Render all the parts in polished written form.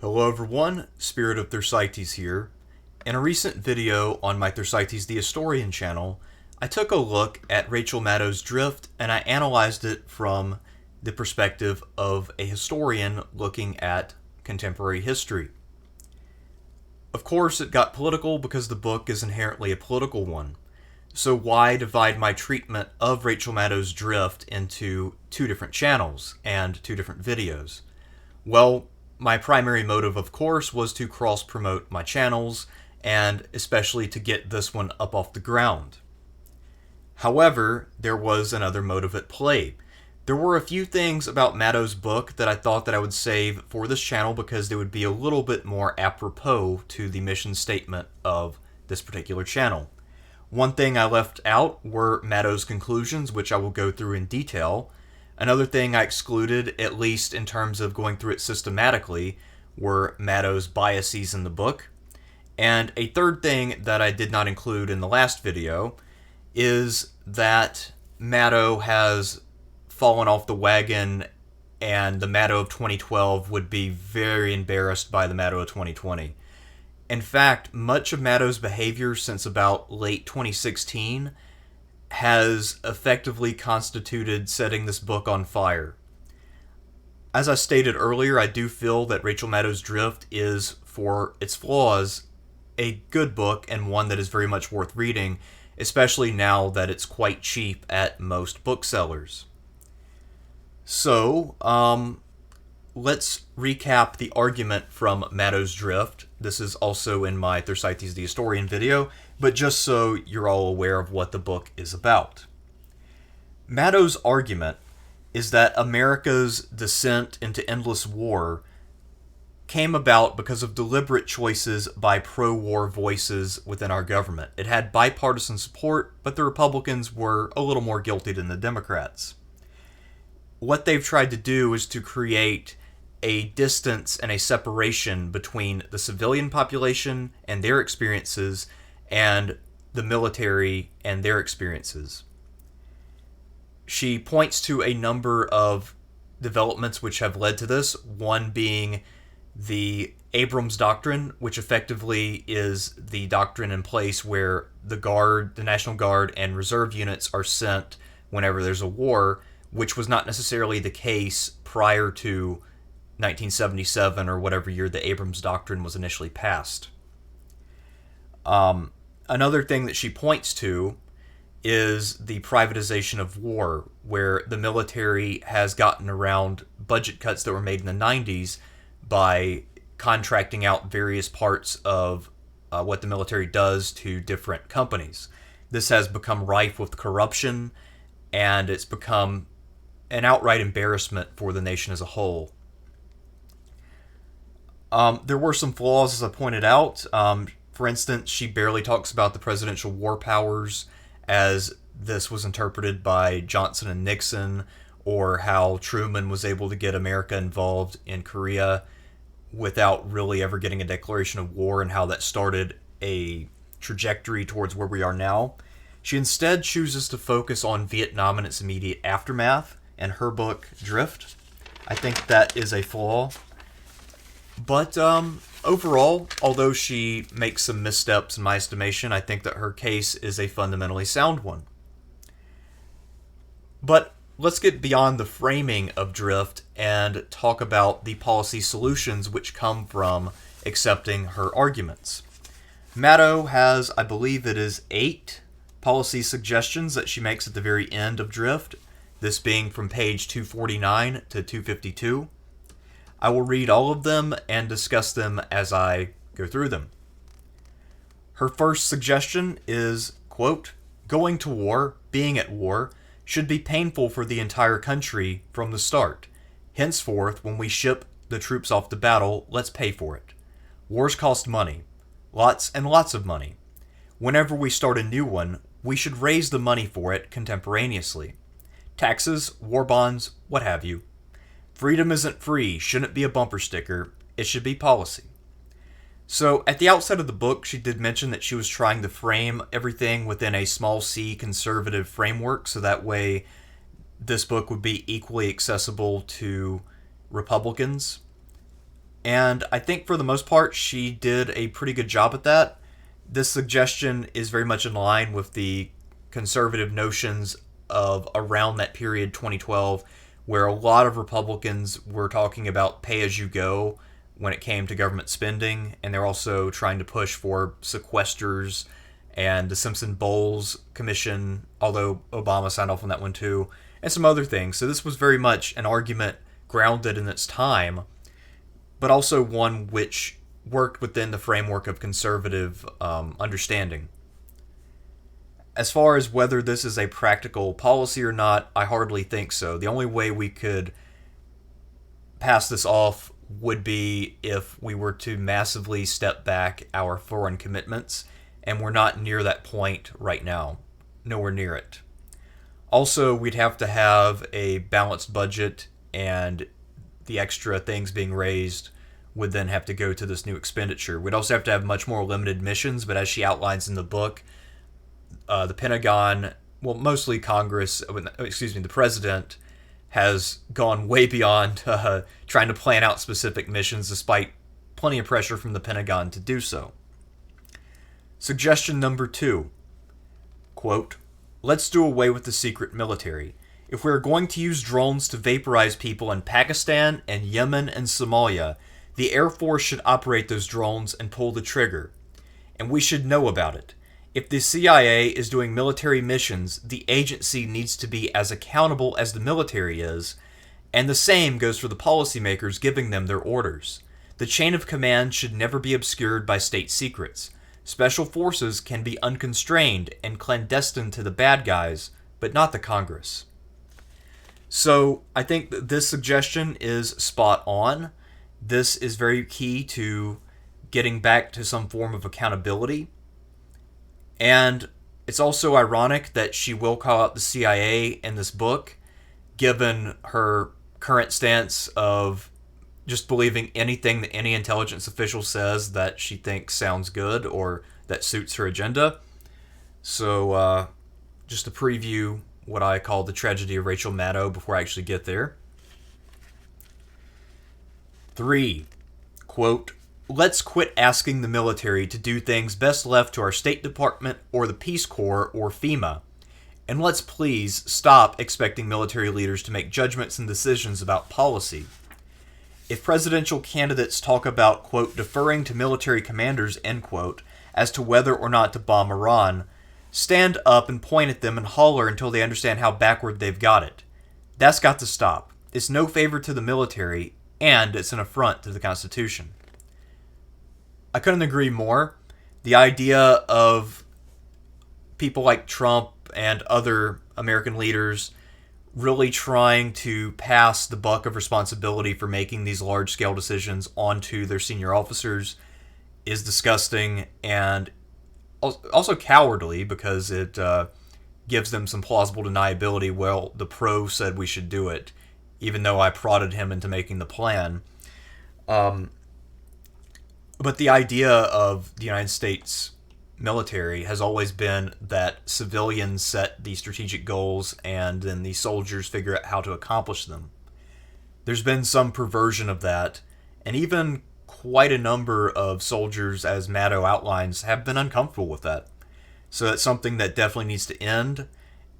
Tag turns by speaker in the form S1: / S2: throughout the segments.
S1: Hello everyone, Spirit of Thersites here. In a recent video on my Thersites the Historian channel, I took a look at Rachel Maddow's Drift and I analyzed it from the perspective of a historian looking at contemporary history. Of course, it got political because the book is inherently a political one. So why divide my treatment of Rachel Maddow's Drift into two different channels and two different videos? Well, my primary motive, of course, was to cross-promote my channels, and especially to get this one up off the ground. However, there was another motive at play. There were a few things about Maddow's book that I thought that I would save for this channel because they would be a little bit more apropos to the mission statement of this particular channel. One thing I left out were Maddow's conclusions, which I will go through in detail. Another thing I excluded, at least in terms of going through it systematically, were Maddow's biases in the book. And a third thing that I did not include in the last video is that Maddow has fallen off the wagon, and the Maddow of 2012 would be very embarrassed by the Maddow of 2020. In fact, much of Maddow's behavior since about late 2016 has effectively constituted setting this book on fire. As I stated earlier, I do feel that Rachel Maddow's Drift is, for its flaws, a good book and one that is very much worth reading, especially now that it's quite cheap at most booksellers. So, let's recap the argument from Maddow's Drift. This is also in my Thersites the Historian video, but just so you're all aware of what the book is about. Maddow's argument is that America's descent into endless war came about because of deliberate choices by pro-war voices within our government. It had bipartisan support, but the Republicans were a little more guilty than the Democrats. What they've tried to do is to create a distance and a separation between the civilian population and their experiences and the military and their experiences. She points to a number of developments which have led to this, one being the Abrams Doctrine, which effectively is the doctrine in place where the National Guard and reserve units are sent whenever there's a war, which was not necessarily the case prior to 1977 or whatever year the Abrams Doctrine was initially passed. Another thing that she points to is the privatization of war, where the military has gotten around budget cuts that were made in the 90s by contracting out various parts of what the military does to different companies. This has become rife with corruption, and it's become an outright embarrassment for the nation as a whole. There were some flaws, as I pointed out. For instance, she barely talks about the presidential war powers as this was interpreted by Johnson and Nixon, or how Truman was able to get America involved in Korea without really ever getting a declaration of war, and how that started a trajectory towards where we are now. She instead chooses to focus on Vietnam and its immediate aftermath in her book, Drift. I think that is a flaw. But overall, although she makes some missteps in my estimation, I think that her case is a fundamentally sound one. But let's get beyond the framing of Drift and talk about the policy solutions which come from accepting her arguments. Maddow has, I believe it is 8 policy suggestions that she makes at the very end of Drift, this being from page 249 to 252. I will read all of them and discuss them as I go through them. Her first suggestion is, quote, "Going to war, being at war, should be painful for the entire country from the start. Henceforth, when we ship the troops off to battle, let's pay for it. Wars cost money. Lots and lots of money. Whenever we start a new one, we should raise the money for it contemporaneously. Taxes, war bonds, what have you. Freedom isn't free, shouldn't be a bumper sticker, it should be policy." So, at the outset of the book, she did mention that she was trying to frame everything within a small c conservative framework, so that way this book would be equally accessible to Republicans. And I think for the most part, she did a pretty good job at that. This suggestion is very much in line with the conservative notions of around that period, 2012, where a lot of Republicans were talking about pay as you go when it came to government spending, and they're also trying to push for sequesters and the Simpson-Bowles Commission, although Obama signed off on that one too, and some other things. So this was very much an argument grounded in its time, but also one which worked within the framework of conservative understanding. As far as whether this is a practical policy or not, I hardly think so. The only way we could pass this off would be if we were to massively step back our foreign commitments, and we're not near that point right now. Nowhere near it. Also, we'd have to have a balanced budget, and the extra things being raised would then have to go to this new expenditure. We'd also have to have much more limited missions, but as she outlines in the book, the Pentagon, well, mostly Congress, the president, has gone way beyond trying to plan out specific missions, despite plenty of pressure from the Pentagon to do so. Suggestion number 2, quote, let's do away with the secret military. If we're going to use drones to vaporize people in Pakistan and Yemen and Somalia, the Air Force should operate those drones and pull the trigger. And we should know about it. If the CIA is doing military missions, the agency needs to be as accountable as the military is, and the same goes for the policymakers giving them their orders. The chain of command should never be obscured by state secrets. Special forces can be unconstrained and clandestine to the bad guys, but not the Congress. So I think that this suggestion is spot on. This is very key to getting back to some form of accountability. And it's also ironic that she will call out the CIA in this book, given her current stance of just believing anything that any intelligence official says that she thinks sounds good or that suits her agenda. So just to preview what I call the tragedy of Rachel Maddow before I actually get there. 3, quote, let's quit asking the military to do things best left to our State Department or the Peace Corps or FEMA. And let's please stop expecting military leaders to make judgments and decisions about policy. If presidential candidates talk about, quote, deferring to military commanders, end quote, as to whether or not to bomb Iran, stand up and point at them and holler until they understand how backward they've got it. That's got to stop. It's no favor to the military, and it's an affront to the Constitution. I couldn't agree more. The idea of people like Trump and other American leaders really trying to pass the buck of responsibility for making these large-scale decisions onto their senior officers is disgusting and also cowardly, because it gives them some plausible deniability. Well, the pro said we should do it, even though I prodded him into making the plan. But the idea of the United States military has always been that civilians set the strategic goals and then the soldiers figure out how to accomplish them. There's been some perversion of that, and even quite a number of soldiers, as Maddow outlines, have been uncomfortable with that. So that's something that definitely needs to end.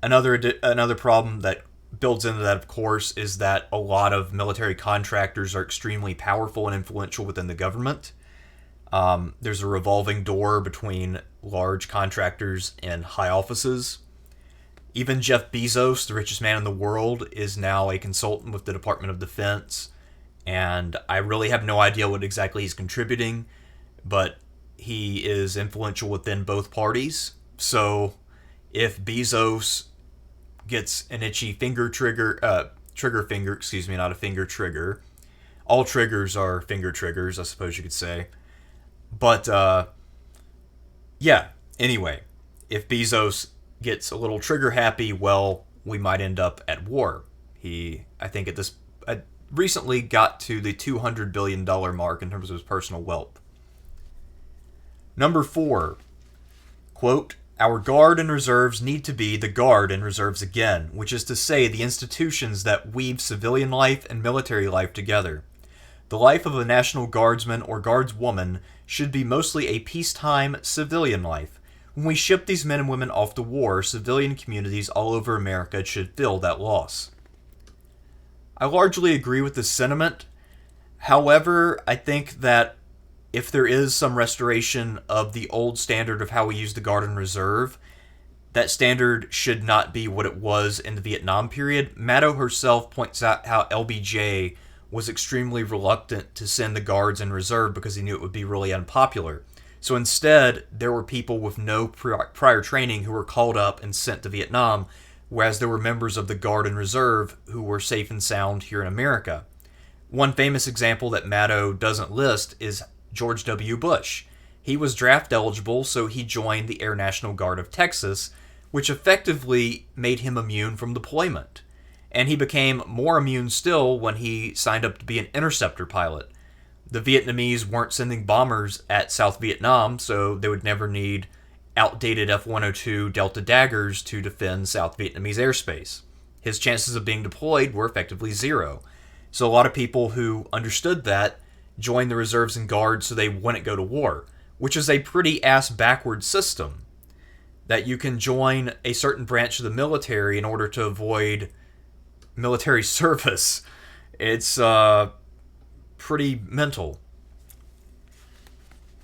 S1: Another problem that builds into that, of course, is that a lot of military contractors are extremely powerful and influential within the government. There's a revolving door between large contractors and high offices. Even Jeff Bezos, the richest man in the world, is now a consultant with the Department of Defense, and I really have no idea what exactly he's contributing, but he is influential within both parties. So if Bezos gets an itchy trigger finger, not a finger trigger. All triggers are finger triggers, I suppose you could say. But, anyway, if Bezos gets a little trigger happy, well, we might end up at war. I think recently got to the $200 billion mark in terms of his personal wealth. Number 4, quote, our Guard and Reserves need to be the Guard and Reserves again, which is to say the institutions that weave civilian life and military life together. The life of a National Guardsman or Guardswoman should be mostly a peacetime civilian life. When we ship these men and women off to war, civilian communities all over America should feel that loss. I largely agree with this sentiment. However, I think that if there is some restoration of the old standard of how we use the Guard and Reserve, that standard should not be what it was in the Vietnam period. Maddow herself points out how LBJ was extremely reluctant to send the Guards and Reserve because he knew it would be really unpopular. So instead, there were people with no prior training who were called up and sent to Vietnam, whereas there were members of the Guard and Reserve who were safe and sound here in America. One famous example that Maddow doesn't list is George W. Bush. He was draft eligible, so he joined the Air National Guard of Texas, which effectively made him immune from deployment. And he became more immune still when he signed up to be an interceptor pilot. The Vietnamese weren't sending bombers at South Vietnam, so they would never need outdated F-102 Delta Daggers to defend South Vietnamese airspace. His chances of being deployed were effectively zero. So a lot of people who understood that joined the reserves and guards so they wouldn't go to war, which is a pretty ass-backward system. That you can join a certain branch of the military in order to avoid military service. It's pretty mental.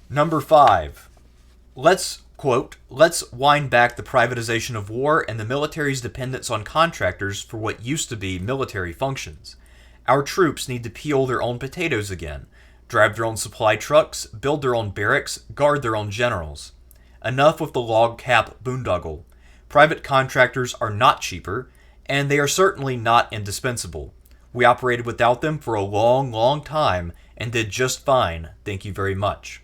S1: Number 5. Let's wind back the privatization of war and the military's dependence on contractors for what used to be military functions. Our troops need to peel their own potatoes again, drive their own supply trucks, build their own barracks, guard their own generals. Enough with the log cap boondoggle. Private contractors are not cheaper, and they are certainly not indispensable. We operated without them for a long, long time and did just fine, thank you very much.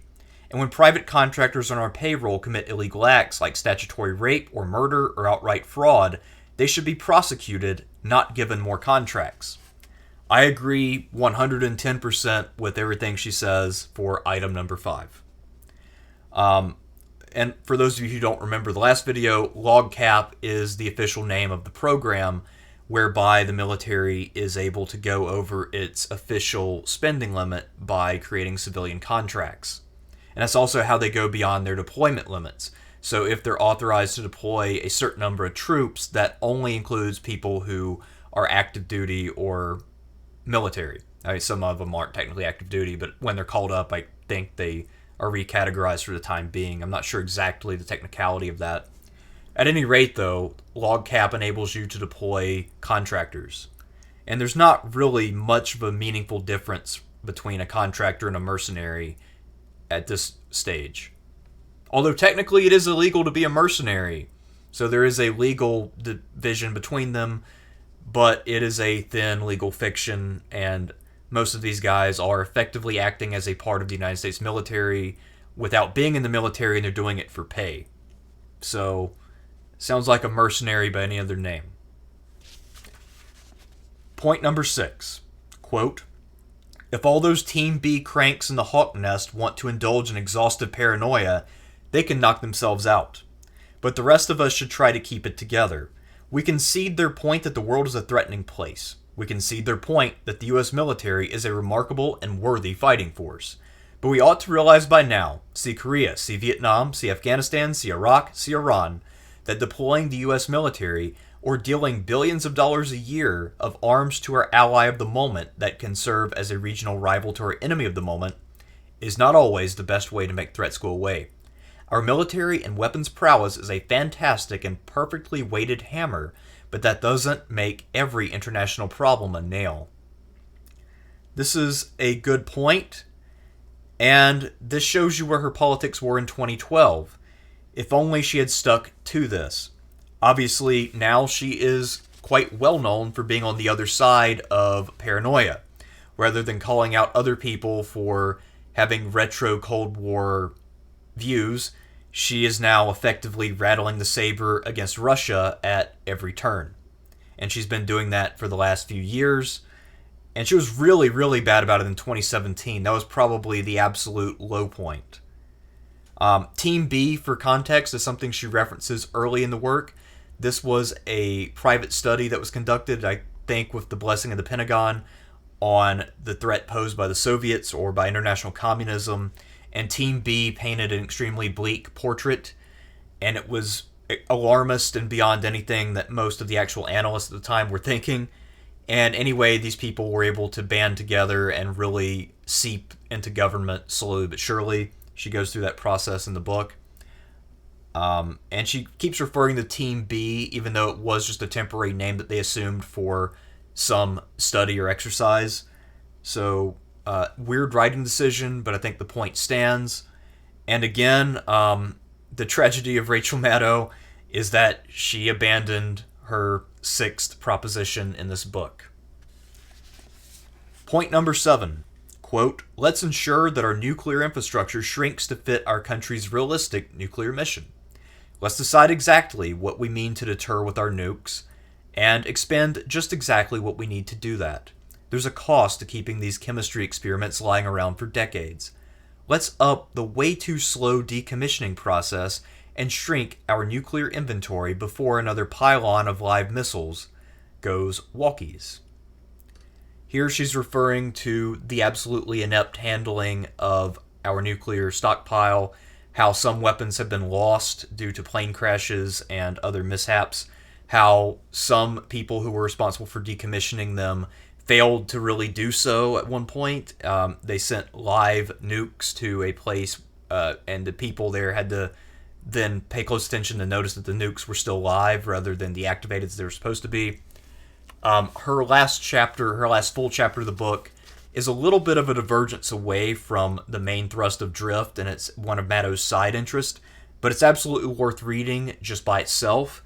S1: And when private contractors on our payroll commit illegal acts like statutory rape or murder or outright fraud, they should be prosecuted, not given more contracts. I agree 110% with everything she says for item number 5. And for those of you who don't remember the last video, LogCap is the official name of the program whereby the military is able to go over its official spending limit by creating civilian contracts. And that's also how they go beyond their deployment limits. So if they're authorized to deploy a certain number of troops, that only includes people who are active duty or military. I mean, some of them aren't technically active duty, but when they're called up, I think they are recategorized for the time being. I'm not sure exactly the technicality of that. At any rate, though, LogCap enables you to deploy contractors. And there's not really much of a meaningful difference between a contractor and a mercenary at this stage. Although technically it is illegal to be a mercenary, so there is a legal division between them, but it is a thin legal fiction, and most of these guys are effectively acting as a part of the United States military without being in the military, and they're doing it for pay. So, sounds like a mercenary by any other name. Point number 6. Quote, if all those Team B cranks in the hawk nest want to indulge in exhaustive paranoia, they can knock themselves out. But the rest of us should try to keep it together. We concede their point that the world is a threatening place. We concede their point that the U.S. military is a remarkable and worthy fighting force. But we ought to realize by now, see Korea, see Vietnam, see Afghanistan, see Iraq, see Iran, that deploying the U.S. military or dealing billions of dollars a year of arms to our ally of the moment that can serve as a regional rival to our enemy of the moment is not always the best way to make threats go away. Our military and weapons prowess is a fantastic and perfectly weighted hammer, but that doesn't make every international problem a nail. This is a good point, and this shows you where her politics were in 2012. If only she had stuck to this. Obviously, now she is quite well known for being on the other side of paranoia, rather than calling out other people for having retro Cold War views. She is now effectively rattling the saber against Russia at every turn. And she's been doing that for the last few years. And she was really, really bad about it in 2017. That was probably the absolute low point. Team B, for context, is something she references early in the work. This was a private study that was conducted, I think, with the blessing of the Pentagon, on the threat posed by the Soviets or by international communism, and Team B painted an extremely bleak portrait, and it was alarmist and beyond anything that most of the actual analysts at the time were thinking. And anyway, these people were able to band together and really seep into government slowly but surely. She goes through that process in the book. And she keeps referring to Team B, even though it was just a temporary name that they assumed for some study or exercise. So, weird writing decision, but I think the point stands. And again, the tragedy of Rachel Maddow is that she abandoned her sixth proposition in this book. Point number 7. Quote, let's ensure that our nuclear infrastructure shrinks to fit our country's realistic nuclear mission. Let's decide exactly what we mean to deter with our nukes, and expend just exactly what we need to do that. There's a cost to keeping these chemistry experiments lying around for decades. Let's up the way too slow decommissioning process and shrink our nuclear inventory before another pylon of live missiles goes walkies. Here she's referring to the absolutely inept handling of our nuclear stockpile, how some weapons have been lost due to plane crashes and other mishaps, how some people who were responsible for decommissioning them failed to really do so at one point. They sent live nukes to a place, and the people there had to then pay close attention to notice that the nukes were still live rather than deactivated as they were supposed to be. Her last full chapter of the book, is a little bit of a divergence away from the main thrust of Drift, and it's one of Maddow's side interests, but it's absolutely worth reading just by itself.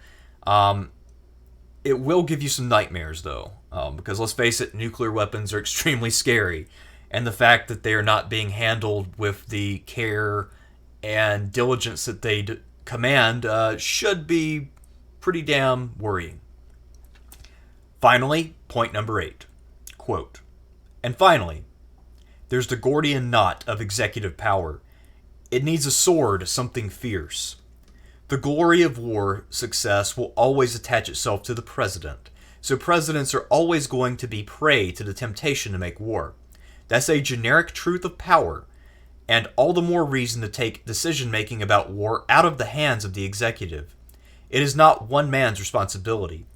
S1: It will give you some nightmares, though, because let's face it, nuclear weapons are extremely scary, and the fact that they are not being handled with the care and diligence that they command should be pretty damn worrying. Finally, point number 8. Quote, and finally, there's the Gordian knot of executive power. It needs a sword, something fierce. The glory of war success will always attach itself to the president, so presidents are always going to be prey to the temptation to make war. That's a generic truth of power, and all the more reason to take decision-making about war out of the hands of the executive. It is not one man's responsibility.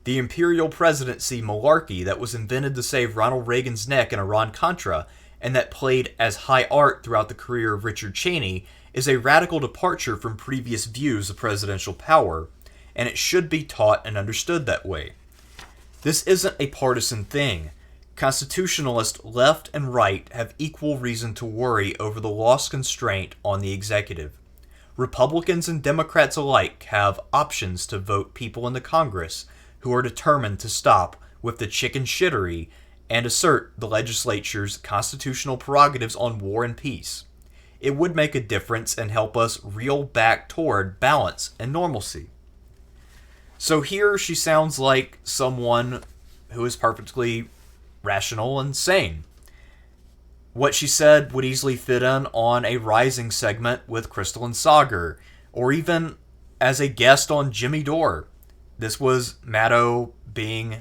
S1: The imperial presidency malarkey that was invented to save Ronald Reagan's neck in Iran-Contra and that played as high art throughout the career of Richard Cheney is a radical departure from previous views of presidential power, and it should be taught and understood that way. This isn't a partisan thing. Constitutionalists left and right have equal reason to worry over the lost constraint on the executive. Republicans and Democrats alike have options to vote people into Congress who are determined to stop with the chicken shittery and assert the legislature's constitutional prerogatives on war and peace. It would make a difference and help us reel back toward balance and normalcy. So here she sounds like someone who is perfectly rational and sane. What she said would easily fit in on a Rising segment with Crystal and Sagar, or even as a guest on Jimmy Dore. This was Maddow being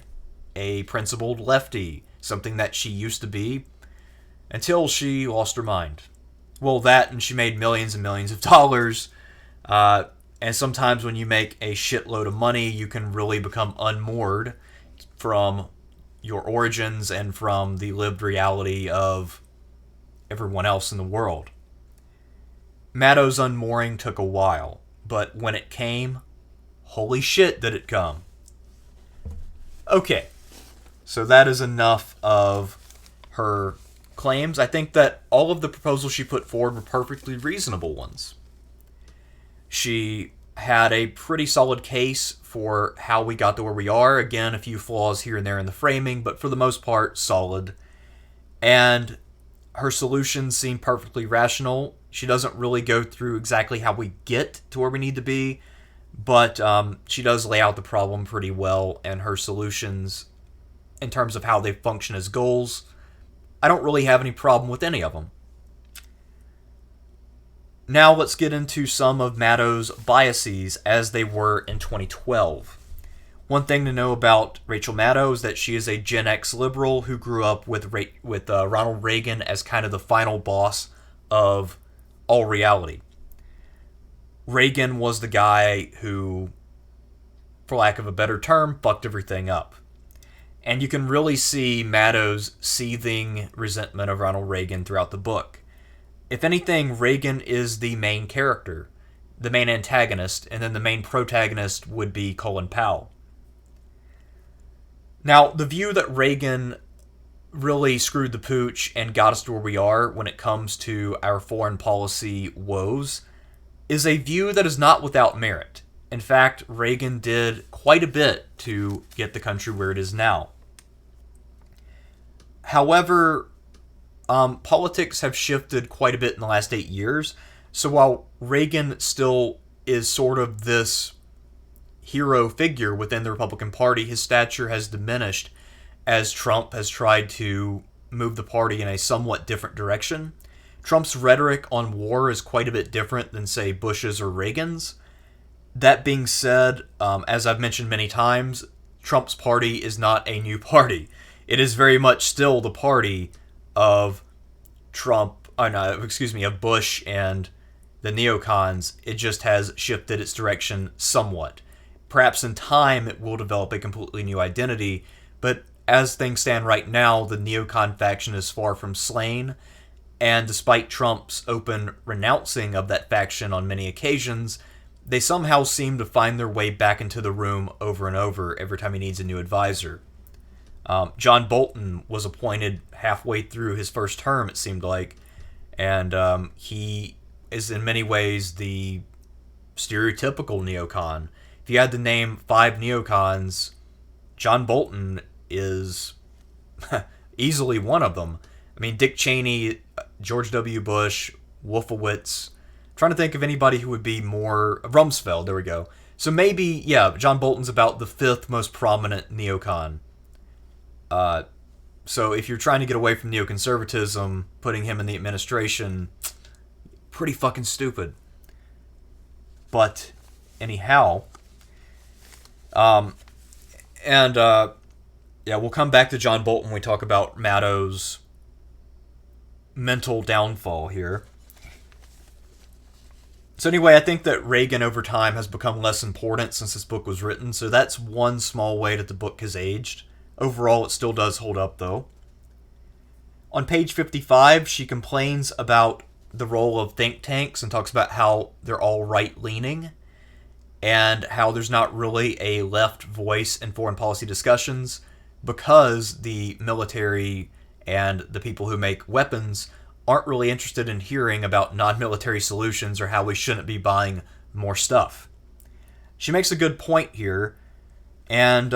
S1: a principled lefty, something that she used to be, until she lost her mind. Well, that, and she made millions and millions of dollars, and sometimes when you make a shitload of money, you can really become unmoored from your origins and from the lived reality of everyone else in the world. Maddow's unmooring took a while, but when it came, holy shit did it come. Okay, so that is enough of her claims. I think that all of the proposals she put forward were perfectly reasonable ones. She had a pretty solid case for how we got to where we are. Again, a few flaws here and there in the framing, but for the most part, solid. And her solutions seem perfectly rational. She doesn't really go through exactly how we get to where we need to be, but she does lay out the problem pretty well, and her solutions, in terms of how they function as goals, I don't really have any problem with any of them. Now let's get into some of Maddow's biases as they were in 2012. One thing to know about Rachel Maddow is that she is a Gen X liberal who grew up with Ronald Reagan as kind of the final boss of all reality. Reagan was the guy who, for lack of a better term, fucked everything up. And you can really see Maddow's seething resentment of Ronald Reagan throughout the book. If anything, Reagan is the main character, the main antagonist, and then the main protagonist would be Colin Powell. Now, the view that Reagan really screwed the pooch and got us to where we are when it comes to our foreign policy woes is a view that is not without merit. In fact, Reagan did quite a bit to get the country where it is now. However, politics have shifted quite a bit in the last 8 years. So while Reagan still is sort of this hero figure within the Republican Party, his stature has diminished as Trump has tried to move the party in a somewhat different direction. Trump's rhetoric on war is quite a bit different than, say, Bush's or Reagan's. That being said, as I've mentioned many times, Trump's party is not a new party. It is very much still the party of of Bush and the neocons. It just has shifted its direction somewhat. Perhaps in time it will develop a completely new identity, but as things stand right now, the neocon faction is far from slain, and despite Trump's open renouncing of that faction on many occasions, they somehow seem to find their way back into the room over and over every time he needs a new advisor. John Bolton was appointed halfway through his first term, it seemed like, and he is in many ways the stereotypical neocon. If you had to name 5 neocons, John Bolton is easily one of them. I mean, Dick Cheney, George W. Bush, Wolfowitz. I'm trying to think of anybody who would be more... Rumsfeld, there we go. So maybe, yeah, John Bolton's about the 5th most prominent neocon. So if you're trying to get away from neoconservatism, putting him in the administration, pretty fucking stupid. But anyhow, yeah, we'll come back to John Bolton when we talk about Maddow's mental downfall here. So anyway, I think that Reagan over time has become less important since this book was written, so that's one small way that the book has aged. Overall, it still does hold up, though. On page 55, she complains about the role of think tanks and talks about how they're all right-leaning and how there's not really a left voice in foreign policy discussions because the military and the people who make weapons aren't really interested in hearing about non-military solutions or how we shouldn't be buying more stuff. She makes a good point here, and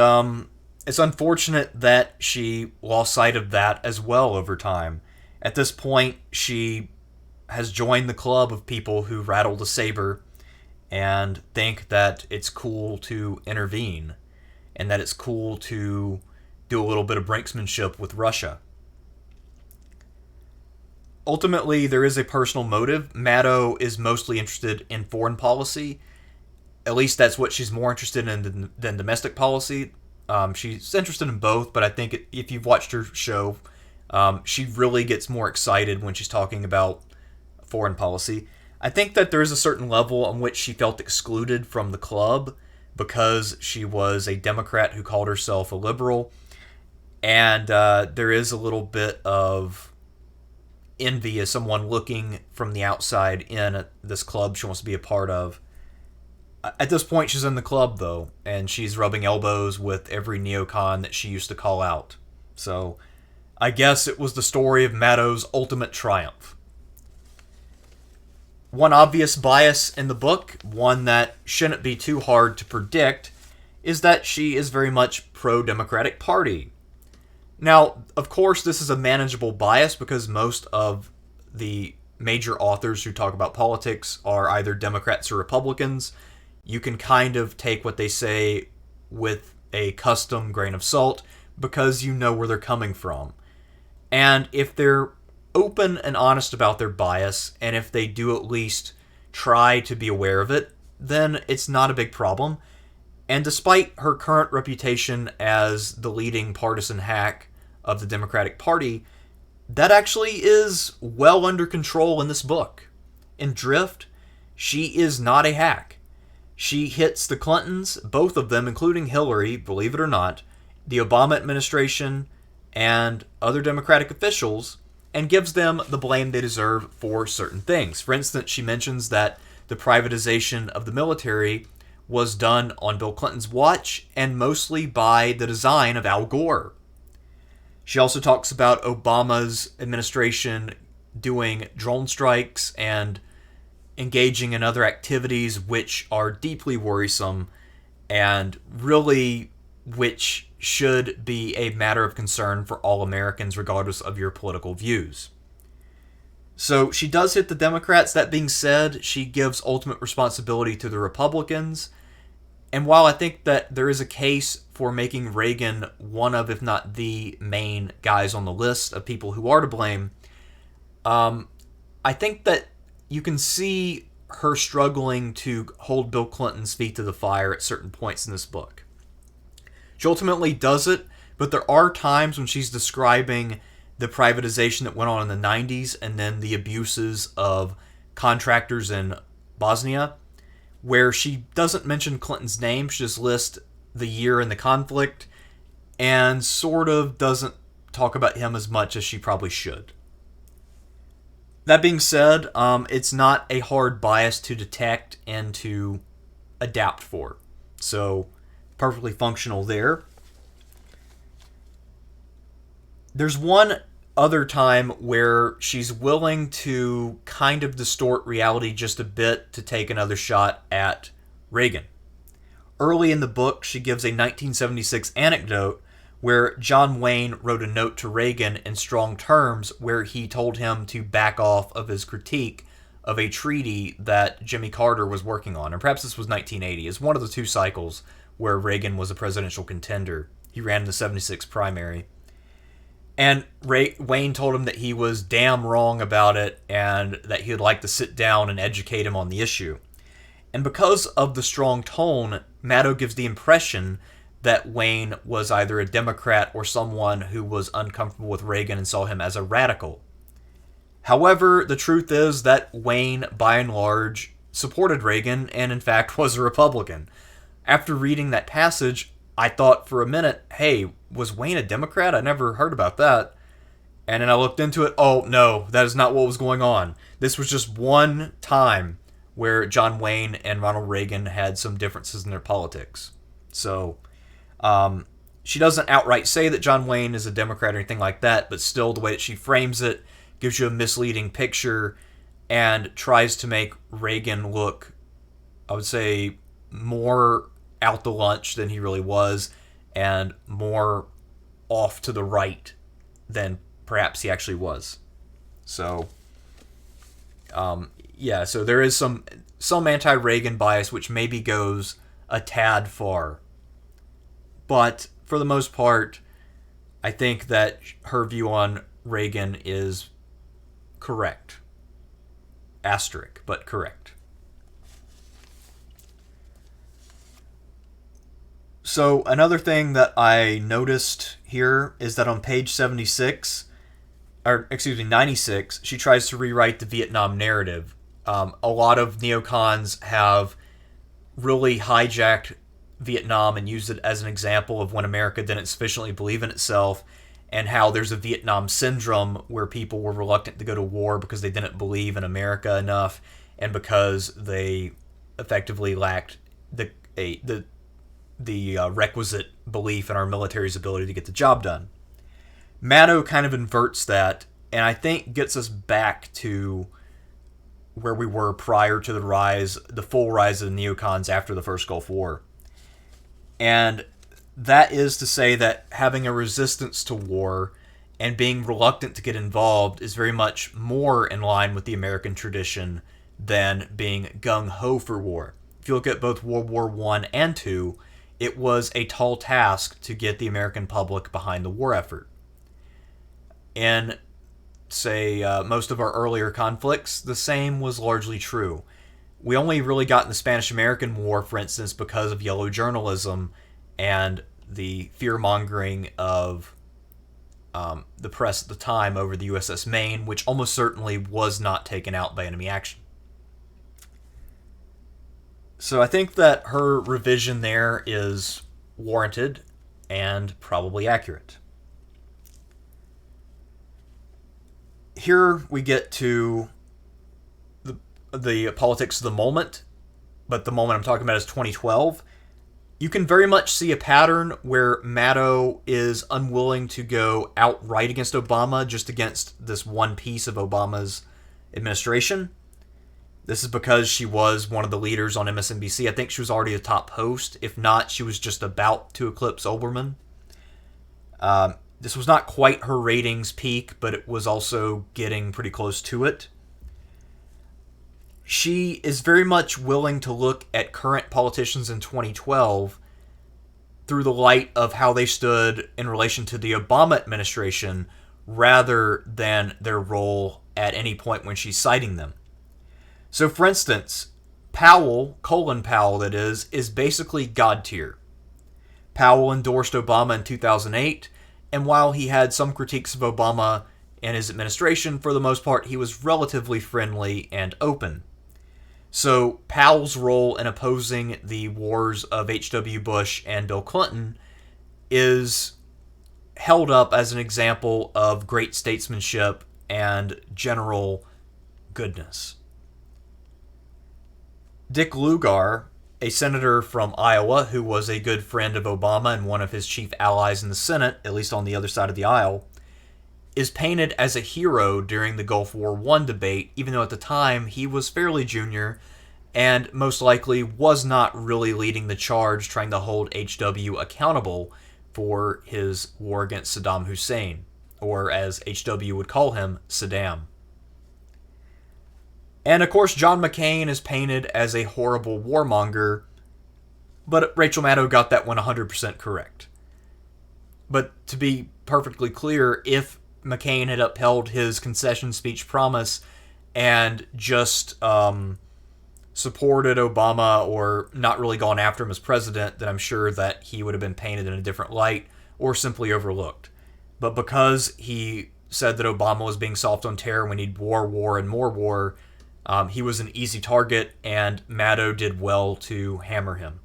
S1: it's unfortunate that she lost sight of that as well over time. At this point, she has joined the club of people who rattle the saber and think that it's cool to intervene and that it's cool to do a little bit of brinksmanship with Russia. Ultimately, there is a personal motive. Maddow is mostly interested in foreign policy. At least that's what she's more interested in than domestic policy. She's interested in both, but I think if you've watched her show, she really gets more excited when she's talking about foreign policy. I think that there is a certain level on which she felt excluded from the club because she was a Democrat who called herself a liberal, and there is a little bit of envy as someone looking from the outside in at this club she wants to be a part of. At this point, she's in the club, though, and she's rubbing elbows with every neocon that she used to call out. So, I guess it was the story of Maddow's ultimate triumph. One obvious bias in the book, one that shouldn't be too hard to predict, is that she is very much pro-Democratic Party. Now, of course, this is a manageable bias because most of the major authors who talk about politics are either Democrats or Republicans. You can kind of take what they say with a custom grain of salt because you know where they're coming from. And if they're open and honest about their bias, and if they do at least try to be aware of it, then it's not a big problem. And despite her current reputation as the leading partisan hack of the Democratic Party, that actually is well under control in this book. In Drift, she is not a hack. She hits the Clintons, both of them, including Hillary, believe it or not, the Obama administration, and other Democratic officials, and gives them the blame they deserve for certain things. For instance, she mentions that the privatization of the military was done on Bill Clinton's watch and mostly by the design of Al Gore. She also talks about Obama's administration doing drone strikes and engaging in other activities which are deeply worrisome and really which should be a matter of concern for all Americans regardless of your political views. So she does hit the Democrats. That being said, she gives ultimate responsibility to the Republicans. And while I think that there is a case for making Reagan one of, if not the main guys on the list of people who are to blame, I think that you can see her struggling to hold Bill Clinton's feet to the fire at certain points in this book. She ultimately does it, but there are times when she's describing the privatization that went on in the 90s and then the abuses of contractors in Bosnia, where she doesn't mention Clinton's name. She just lists the year and the conflict and sort of doesn't talk about him as much as she probably should. That being said, it's not a hard bias to detect and to adapt for. So, perfectly functional there. There's one other time where she's willing to kind of distort reality just a bit to take another shot at Reagan. Early in the book, she gives a 1976 anecdote where John Wayne wrote a note to Reagan in strong terms where he told him to back off of his critique of a treaty that Jimmy Carter was working on. And perhaps this was 1980. It's one of the two cycles where Reagan was a presidential contender. He ran in the 76 primary. And Wayne told him that he was damn wrong about it and that he would like to sit down and educate him on the issue. And because of the strong tone, Maddow gives the impression that Wayne was either a Democrat or someone who was uncomfortable with Reagan and saw him as a radical. However, the truth is that Wayne, by and large, supported Reagan and in fact was a Republican. After reading that passage, I thought for a minute, hey, was Wayne a Democrat? I never heard about that. And then I looked into it. Oh, no, that is not what was going on. This was just one time where John Wayne and Ronald Reagan had some differences in their politics. So, she doesn't outright say that John Wayne is a Democrat or anything like that, but still the way that she frames it gives you a misleading picture and tries to make Reagan look, I would say, more out to lunch than he really was and more off to the right than perhaps he actually was. So, so there is some anti-Reagan bias which maybe goes a tad far. But for the most part, I think that her view on Reagan is correct. Asterisk, but correct. So another thing that I noticed here is that on page 96, 96, she tries to rewrite the Vietnam narrative. A lot of neocons have really hijacked Vietnam and used it as an example of when America didn't sufficiently believe in itself and how there's a Vietnam syndrome where people were reluctant to go to war because they didn't believe in America enough and because they effectively lacked the requisite belief in our military's ability to get the job done. Maddow kind of inverts that and I think gets us back to where we were prior to the full rise of the neocons after the first Gulf War. And that is to say that having a resistance to war and being reluctant to get involved is very much more in line with the American tradition than being gung-ho for war. If you look at both World War I and II, it was a tall task to get the American public behind the war effort. In, say, most of our earlier conflicts, the same was largely true. We only really got in the Spanish-American War, for instance, because of yellow journalism and the fear-mongering of the press at the time over the USS Maine, which almost certainly was not taken out by enemy action. So I think that her revision there is warranted and probably accurate. Here we get to the politics of the moment, but the moment I'm talking about is 2012. You can very much see a pattern where Maddow is unwilling to go outright against Obama, just against this one piece of Obama's administration. This is because she was one of the leaders on MSNBC. I think she was already a top host. If not, she was just about to eclipse Olbermann. This was not quite her ratings peak, but it was also getting pretty close to it. She is very much willing to look at current politicians in 2012 through the light of how they stood in relation to the Obama administration rather than their role at any point when she's citing them. So, for instance, Powell, Colin Powell that is basically God tier. Powell endorsed Obama in 2008, and while he had some critiques of Obama and his administration, for the most part, he was relatively friendly and open. So Powell's role in opposing the wars of H.W. Bush and Bill Clinton is held up as an example of great statesmanship and general goodness. Dick Lugar, a senator from Iowa who was a good friend of Obama and one of his chief allies in the Senate, at least on the other side of the aisle, is painted as a hero during the Gulf War I debate, even though at the time he was fairly junior and most likely was not really leading the charge trying to hold H.W. accountable for his war against Saddam Hussein, or as H.W. would call him, Saddam. And of course, John McCain is painted as a horrible warmonger, but Rachel Maddow got that one 100% correct. But to be perfectly clear, if McCain had upheld his concession speech promise and just supported Obama or not really gone after him as president, then I'm sure that he would have been painted in a different light or simply overlooked. But because he said that Obama was being soft on terror, we need war, and more war, he was an easy target, and Maddow did well to hammer him.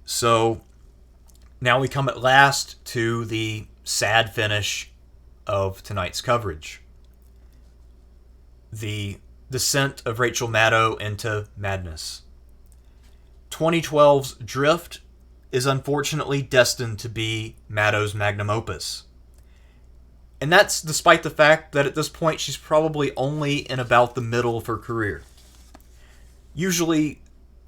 S1: So now we come at last to the sad finish of tonight's coverage. The descent of Rachel Maddow into madness. 2012's Drift is unfortunately destined to be Maddow's magnum opus. And that's despite the fact that at this point she's probably only in about the middle of her career. Usually,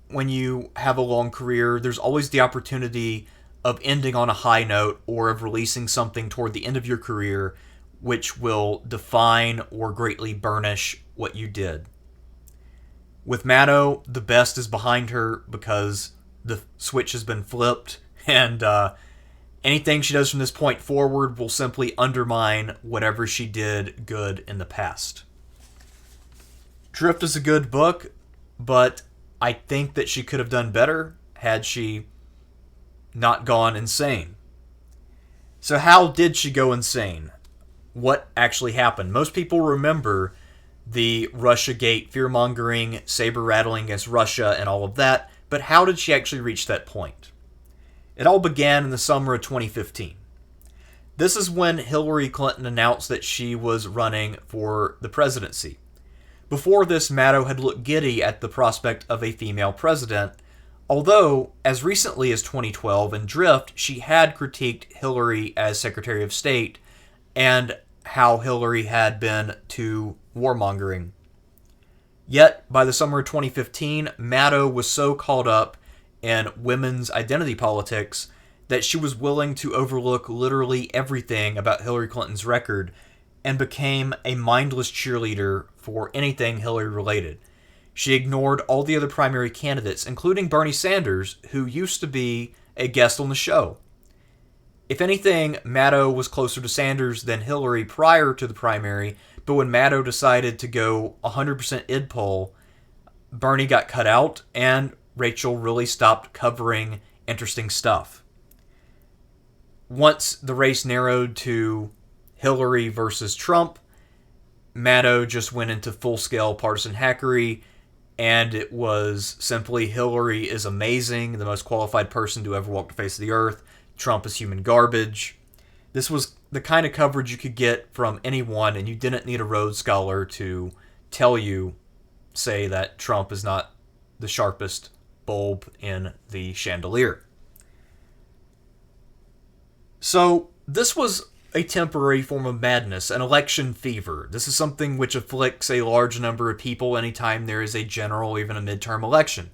S1: when you have a long career, there's always the opportunity of ending on a high note or of releasing something toward the end of your career which will define or greatly burnish what you did. With Maddow, the best is behind her because the switch has been flipped, and anything she does from this point forward will simply undermine whatever she did good in the past. Drift is a good book, but I think that she could have done better had she not gone insane. So how did she go insane? What actually happened? Most people remember the Russiagate fear-mongering, saber-rattling against Russia and all of that, but how did she actually reach that point? It all began in the summer of 2015. This is when Hillary Clinton announced that she was running for the presidency. Before this, Maddow had looked giddy at the prospect of a female president, although, as recently as 2012 in Drift, she had critiqued Hillary as Secretary of State and how Hillary had been too warmongering. Yet, by the summer of 2015, Maddow was so caught up in women's identity politics that she was willing to overlook literally everything about Hillary Clinton's record and became a mindless cheerleader for anything Hillary related. She ignored all the other primary candidates, including Bernie Sanders, who used to be a guest on the show. If anything, Maddow was closer to Sanders than Hillary prior to the primary, but when Maddow decided to go 100% id poll, Bernie got cut out, and Rachel really stopped covering interesting stuff. Once the race narrowed to Hillary versus Trump, Maddow just went into full-scale partisan hackery, and it was simply Hillary is amazing, the most qualified person to ever walk the face of the earth. Trump is human garbage. This was the kind of coverage you could get from anyone, and you didn't need a Rhodes Scholar to tell you, say, that Trump is not the sharpest bulb in the chandelier. So, this was a temporary form of madness, an election fever. This is something which afflicts a large number of people anytime there is a general or even a midterm election.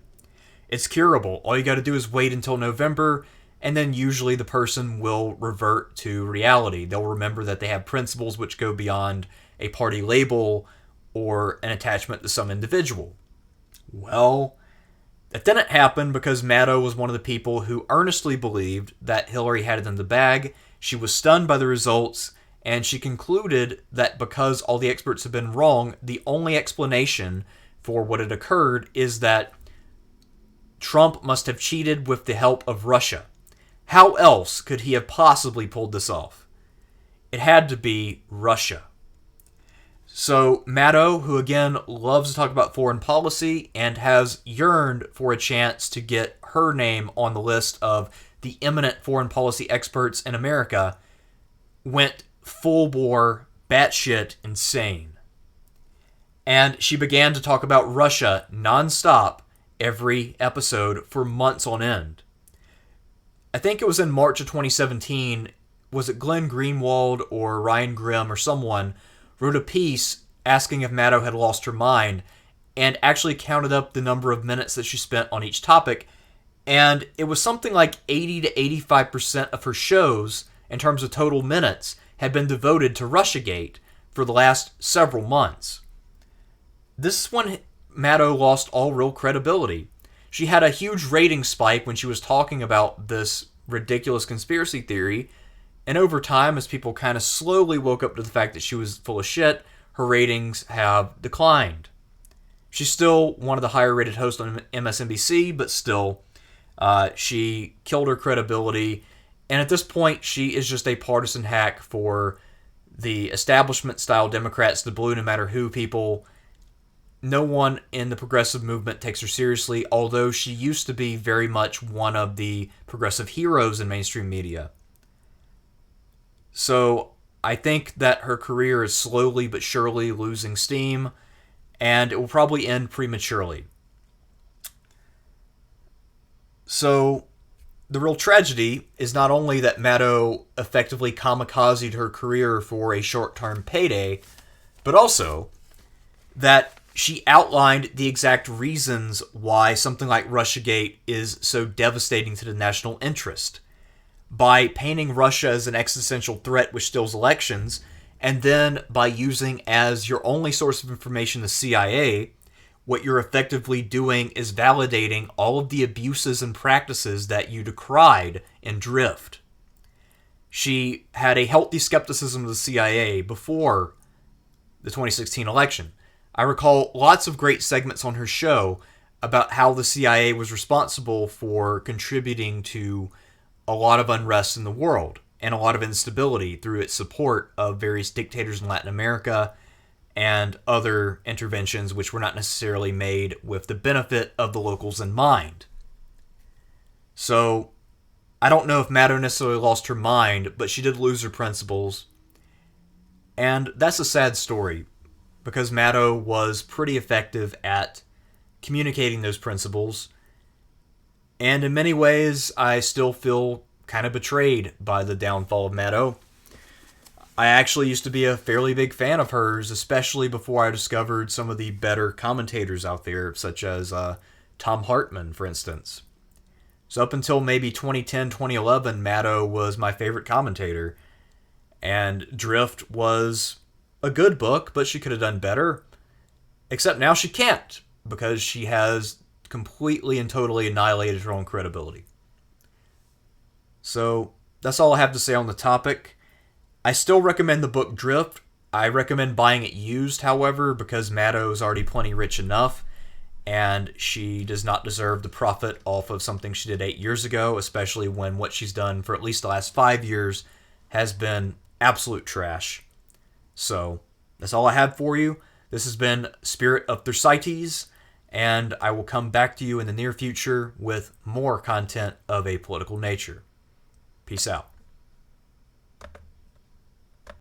S1: It's curable. All you got to do is wait until November, and then usually the person will revert to reality. They'll remember that they have principles which go beyond a party label or an attachment to some individual. Well, that didn't happen because Maddow was one of the people who earnestly believed that Hillary had it in the bag. She was stunned by the results, and she concluded that because all the experts have been wrong, the only explanation for what had occurred is that Trump must have cheated with the help of Russia. How else could he have possibly pulled this off? It had to be Russia. So Maddow, who again loves to talk about foreign policy and has yearned for a chance to get her name on the list of the eminent foreign policy experts in America, went full-bore, batshit insane. And she began to talk about Russia nonstop every episode for months on end. I think it was in March of 2017, was it Glenn Greenwald or Ryan Grimm or someone wrote a piece asking if Maddow had lost her mind and actually counted up the number of minutes that she spent on each topic, and it was something like 80 to 85% of her shows, in terms of total minutes, had been devoted to Russiagate for the last several months. This is when Maddow lost all real credibility. She had a huge rating spike when she was talking about this ridiculous conspiracy theory, and over time, as people kind of slowly woke up to the fact that she was full of shit, her ratings have declined. She's still one of the higher rated hosts on MSNBC, but still, she killed her credibility, and at this point, she is just a partisan hack for the establishment-style Democrats, the blue no matter who people. No one in the progressive movement takes her seriously, although she used to be very much one of the progressive heroes in mainstream media. So I think that her career is slowly but surely losing steam, and it will probably end prematurely. So the real tragedy is not only that Maddow effectively kamikazed her career for a short-term payday, but also that she outlined the exact reasons why something like Russiagate is so devastating to the national interest. By painting Russia as an existential threat which steals elections, and then by using as your only source of information the CIA, what you're effectively doing is validating all of the abuses and practices that you decried in Drift. She had a healthy skepticism of the CIA before the 2016 election. I recall lots of great segments on her show about how the CIA was responsible for contributing to a lot of unrest in the world and a lot of instability through its support of various dictators in Latin America and other interventions which were not necessarily made with the benefit of the locals in mind. So, I don't know if Maddow necessarily lost her mind, but she did lose her principles. And that's a sad story, because Maddow was pretty effective at communicating those principles. And in many ways, I still feel kind of betrayed by the downfall of Maddow. I actually used to be a fairly big fan of hers, especially before I discovered some of the better commentators out there, such as Tom Hartman, for instance. So up until maybe 2010, 2011, Maddow was my favorite commentator. And Drift was a good book, but she could have done better. Except now she can't, because she has completely and totally annihilated her own credibility. So that's all I have to say on the topic. I still recommend the book Drift. I recommend buying it used, however, because Maddow is already plenty rich enough. and she does not deserve the profit off of something she did 8 years ago, especially when what she's done for at least the last 5 years has been absolute trash. So that's all I had for you. This has been Spirit of Thersites, and I will come back to you in the near future with more content of a political nature. Peace out.